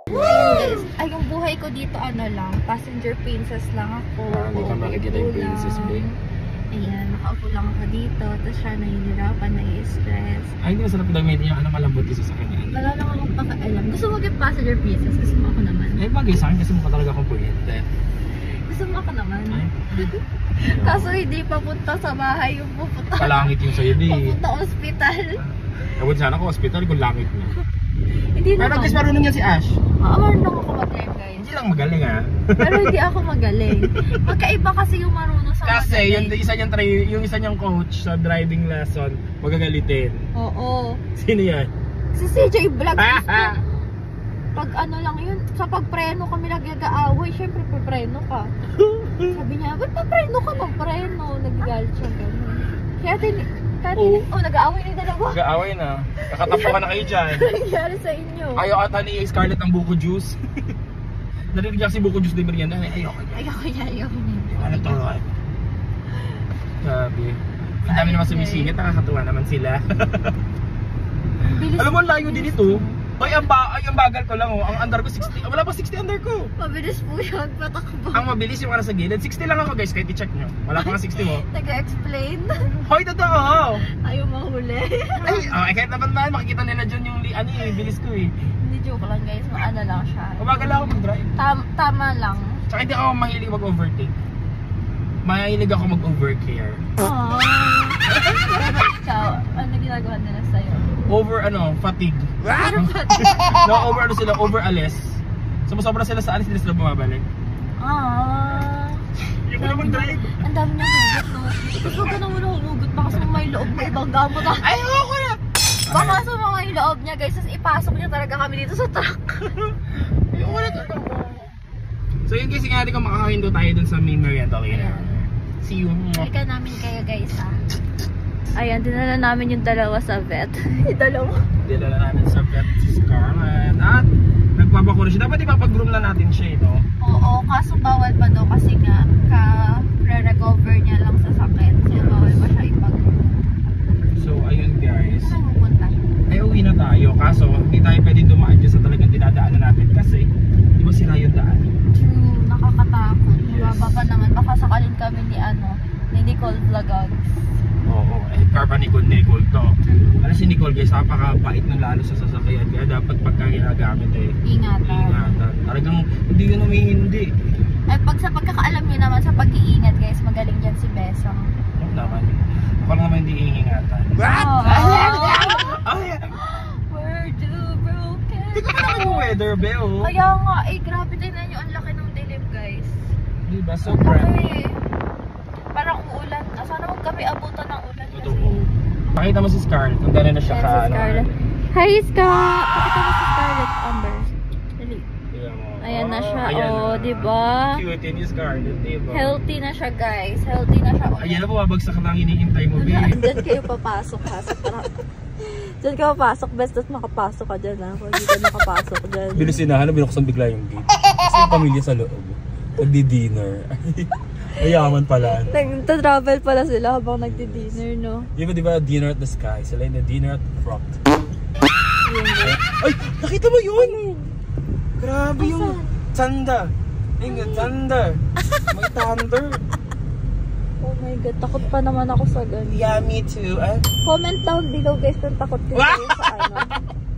Ayun guys, ay yung buhay ko dito ano lang, passenger princess lang ako. Hindi ka makikita yung princess, babe. Ayan, nakaupo lang ako dito, tapos siya nahihirapan, nai-stress. Ay, hindi masarap daw may ano malambot isa sa kanya. Wala lang akong pakialam. Gusto mo maging passenger princess? Gusto mo ako naman? Ay, bagay sa akin kasi mukha talaga akong kuryente. Gusto mo ako naman? Ay. Kaso hindi papunta sa bahay yung pupunta. Palangit yung sa'yo, di. Pupunta ospital. Kapag sana ko hospital kung langit niya. Hindi Pero naman. guys, marunong yan si Ash. Marunong ako mag-drive guys. Hindi lang magaling ha. Pero hindi ako magaling. Magkaiba kasi yung marunong sa Kasi magaling. yung isa niyang coach sa driving lesson, magagalitin. Oo. Sino yan? Si CJ Vlog. Pag ano lang yun, sa pagpreno kami nag-aaway, syempre papreno ka. Sabi niya, ba't papreno ka ng preno? Nag-galit siya gano'n. Kaya nag-aaway na yung dalawa. Nag-aaway na. Kakatapo ka na kayo dyan. Ano nangyari sa inyo? Ayaw ata ni Scarlett ng buko juice. Narinig niya si buko juice di merienda. Ayoko niya. Ayoko niya. Ano to? Sabi. Ang dami naman sumisingit. Nakakatuwa naman sila. Alam mo, layo din ito. Ay, ang bagal ko lang oh. Ang under ko 60. Wala pa 60 under ko. Mabilis po yun, patakbo. Ang mabilis yung ano sa gilid. 60 lang ako guys, kahit i-check nyo. Wala pa nga 60 mo. Nag-explain. Hoy, totoo! Ayaw mahuli. Ay, kahit naman na, makikita nila dyan yung bilis ko eh. Hindi, joke lang guys, maano lang siya. Mabagal ako mag-drive. Tama lang. Tsaka hindi ako mahilig mag-overtake. Mahilig ako mag-overcare. Aww. Ikaw, ano ginagawa nila sa'yo? Fatigue. Over alis. Sumusobra sila sa alis, hindi sila bumabalik. Hindi ko naman drive. Ang dami niyang hugot, no? Tapos huwag ka naman hugot, baka sa may loob mo ibang gamot na. Ay, ako na! Baka sa mga loob niya, guys, tapos ipasok niya talaga kami dito sa truck. Ayoko na talaga. So yun kasi nga natin kung makakahinto tayo dun sa main merienda later. See you. Halika namin kayo guys Ayan, dinala namin yung dalawa sa vet. Dinala namin sa vet si Scarlett. At nagpapakuro siya. Dapat ipapag-groom na natin siya ito. Oo, kaso bawal pa daw kasi nga pre-recover niya lang sa sakit. So bawal pa siya ipag-groom. So ayun guys. Saan pupunta? Ay uwi na tayo. Kaso hindi tayo pwedeng dumaan dyan sa talagang dinadaanan natin. Kasi di ba sira yung daan? True, nakakatakot. Yes. Mababa pa naman. Baka sakalin kami ni Nicole Vlogogs. Oo, car pa Nicole to. Alam si Nicole guys, napakapait ng lalo sa sasakyan. Kaya dapat pagka ginagamit ingatan. Talagang hindi yun umihindi. Ay, sa pagkakaalam niyo naman sa pag-iingat guys, magaling dyan si Besang. Oo naman. Ako lang naman hindi iingatan. We're too broken. Hindi ko naman yung weather, Beo. Kaya nga, grabe din na nyo. Ang laki ng dilim guys. Diba, sobra. Parang uulan. Sana huwag kami abutan ng ulan. Totoo. Pakita mo si Scarlett. Kung gano'n na siya ka. Hi, Scar! Pakita mo si Scarlett, Amber. Dali. Ayan na siya. Diba? Cute ni Scarlett, diba? Healthy na siya, guys. Healthy na siya. Ayan na, bumabagsak na ang hinihintay mo, babe. Diyan kayo papasok, ha? Diyan ka papasok. Best at makapasok ka dyan, ha? Kung hindi ka nakapasok dyan. Binusinahan na, binuksan bigla yung gate. Kasi yung pamilya sa loob. Nagdi-dinner. Ayaman pala. Nag-travel pala sila habang nagdi-dinner, no? Diba dinner at the sky? Sila yung dinner at the rock. Ay! Nakita mo yun? Grabe yung thunder. Yung thunder. May thunder. Oh my God, takot pa naman ako sa ganun. Yeah, me too. Comment down below guys kung takot din kayo sa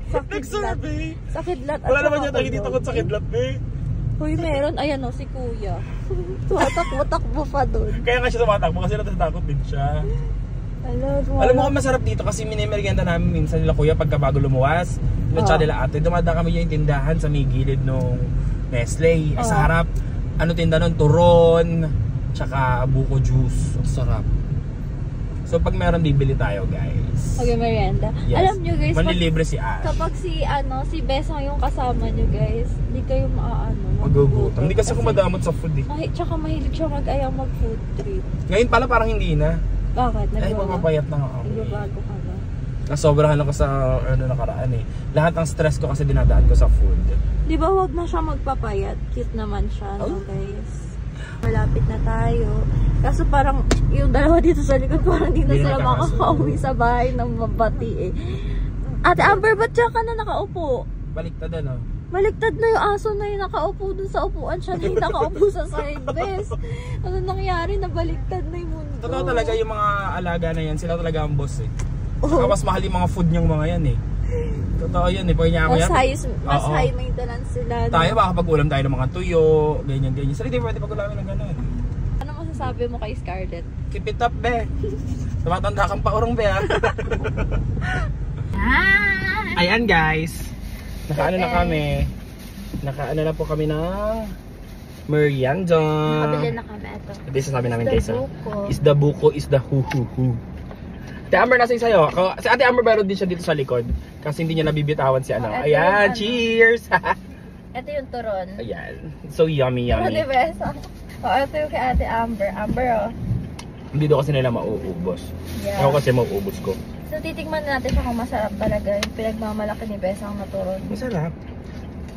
sa nag-survey. Sa kidlat. Wala naman yata hindi takot sa kidlat, eh. Uy, meron. Ayan o, si Kuya. Tumatakbo pa doon. Kaya nga siya tumatakbo kasi natatakot din siya. Alam mo kung masarap dito kasi minimerienda namin minsan nila Kuya pagka bago lumuwas. Tsaka nila ate, dumadaan kami yung tindahan sa may gilid nung Nestle. Sa harap, tinda nun? Turon, tsaka buko juice. Ang sarap. So pag meron bibili tayo guys. Okay, merienda. Yes. Alam nyo guys, manlilibre si Ash. Kapag si Besang yung kasama nyo guys, hindi kayo magugutom. Hindi kasi ako madamot sa food eh. Tsaka mahilig siya mag-ayaw mag-food trip. Ngayon pala parang hindi na. Bakit? Ay, mapapayat na ako. Nagbabago ka ba? Nasobrahan ako sa nakaraan eh. Lahat ng stress ko kasi dinadaan ko sa food. Di ba wag na siya magpapayat? Cute naman siya, no guys? Malapit na tayo. Kaso parang yung dalawa dito sa likod parang di na sila makakauwi sa bahay ng mabati eh. Ate Amber, ba't siya ka na nakaupo? Baliktad ano? Baliktad na yung aso na yung nakaupo dun sa upuan. Siya na yung nakaupo sa side best. Ano nangyari? Nabaliktad na yung mundo. Totoo talaga yung mga alaga na yan, sila talaga ang boss eh. Oo. Mas mahal yung mga food niyang mga yan eh. Totoo yun eh, pag niya ako yan. Mas Oo. high maintenance sila. No? Tayo makakapag-ulam tayo ng mga tuyo, ganyan. Sila hindi pwede pag-ulamin ng gano'n. Ano masasabi mo kay Scarlett? Keep it up, be. Tumatanda kang paurong, be, ha? Ayan, guys. Nakaano na kami. Nakaano na po kami ng merienda. Nakabili na kami ito. Ito yung sasabi namin, Isda guys. buko. Isda buko, isda hu-hu-hu. Ate Amber, nasa sa'yo. Si Ate Amber meron din siya dito sa likod. Kasi hindi niya nabibitawan si ano. Oh, ito Ayan, yung ano. cheers! Ito yung turon. Ayan. So yummy, Turon yummy. ni Besa. Ito yung kay Ate Amber. Amber, oh. Hindi daw kasi nila mauubos. Yeah. Ako kasi mauubos ko. So, titikman natin siya kung masarap talaga. Yung pinagmamalaki ni Besa ang naturon. Masarap.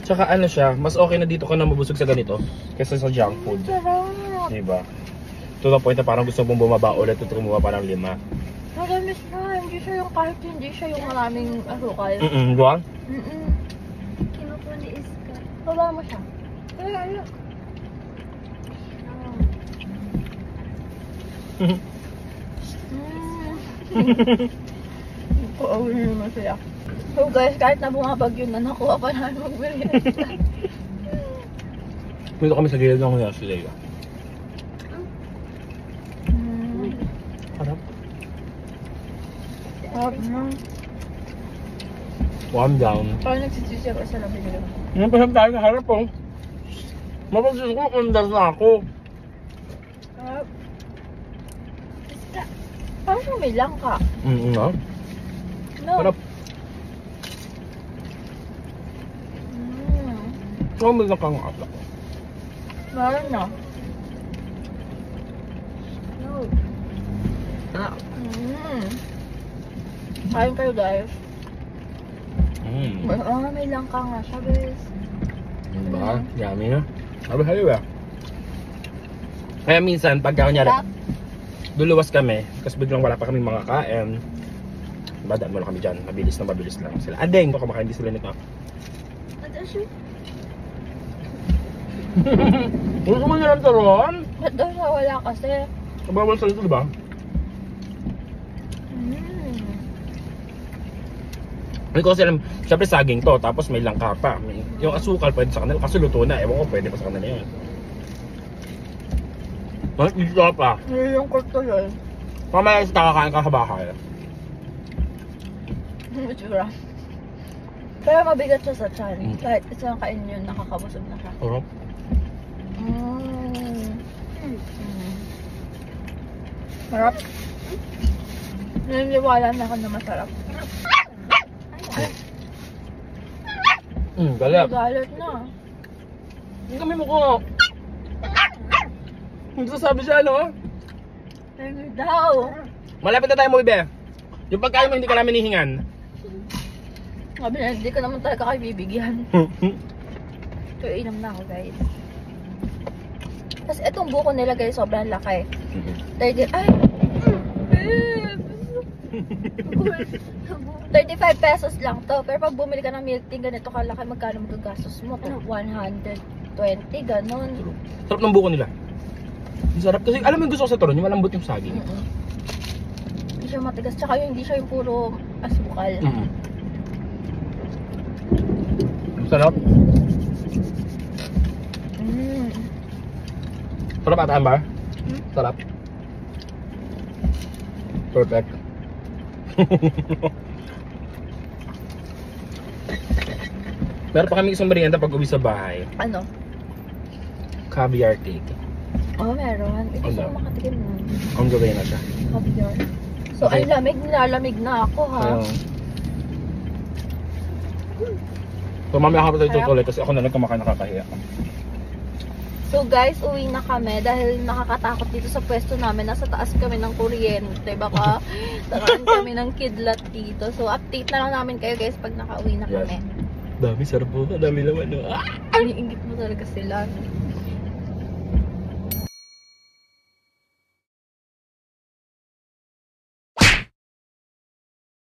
Tsaka ano siya, mas okay na dito ka na mabusog sa ganito kaysa sa junk food. Sarap. Diba? To the point na parang gusto mong bumaba ulit at gumawa pa ng 5. Madamis na. Hindi siya yung kahit hindi siya yung maraming asukal. Diba? Kinupo ni Iska. Baba mo siya. Ay. Pauwi naman siya. So guys, kahit na bumabagyo na, nakuha pa namin magbili. Dito kami sa gilid ng Nurse Leia. Harap. Sarap na. Warm down. Parang nagsisisi ako sa labi nila. Napasap tayo sa harap oh. Mapagsis ko, undas na ako. Sarap. Iska. Parang may langka. No? No. Harap. So, may nakang atak. Meron na. No. Ah. Kain kayo guys. Mm. May langka nga siya guys. Diba? Yummy na. Sabi hayo ba? Kaya minsan, pagka kunyari, luluwas kami, kasi biglang wala pa kami mga kain. Diba, daan mo na kami dyan. Mabilis lang sila. Adeng, baka kumakain din sila nito. Ano siya? Gusto mo nilang turon? Ba't daw siya wala kasi? Kabawal sa ito, diba? Hindi ko kasi alam, syempre saging to, tapos may langka pa. Yung asukal pwede sa kanila, kasi luto na. Ewan ko pwede pa sa kanila yan. Mas gusto pa. Nililungkot ko yun. Mamaya sa kakakain ka sa bahay. Itsura. Pero mabigat siya sa tiyan. Kahit isang kain yun, nakakabusog na siya. Oo. Marap. Naniniwala na ako na masarap. Galit. Galit na. Hindi kami mukha. Hindi sasabi siya, no? Hindi daw. Malapit na tayo mo, Ibe. Yung pagkain mo, hindi ka namin hihingan. Sabi na, hindi ko naman talaga kayo bibigyan. So, inom na ako, guys. Tapos, itong buko nila, guys, sobrang laki. 30, ay! 35 pesos lang to. Pero pag bumili ka ng milk tea, ganito kalaki, magkano magagastos mo? 120, ganun. Sarap ng buko nila. Sarap kasi, alam mo yung gusto ko sa turon, yung malambot yung saging. Hindi siya matigas, tsaka yung hindi siya yung puro asukal. Sarap. Sarap ata, Amber? Sarap. Perfect. Meron pa kami isang merienda pag uwi sa bahay. Ano? Caviar cake. Oh, meron. Ito Ano? siya makatikim nun. On the way na siya. Caviar. So, Okay. ang lamig, nilalamig na ako, ha? So, mamaya ka pa tayo tutuloy kasi ako na lang kumakain, nakakahiya. So guys, uwi na kami dahil nakakatakot dito sa pwesto namin. Nasa taas kami ng kuryente. Baka takaan kami ng kidlat dito. So update na lang namin kayo guys pag nakauwi na kami. Dami, sarap po. Dami naman. Iniingit mo talaga sila.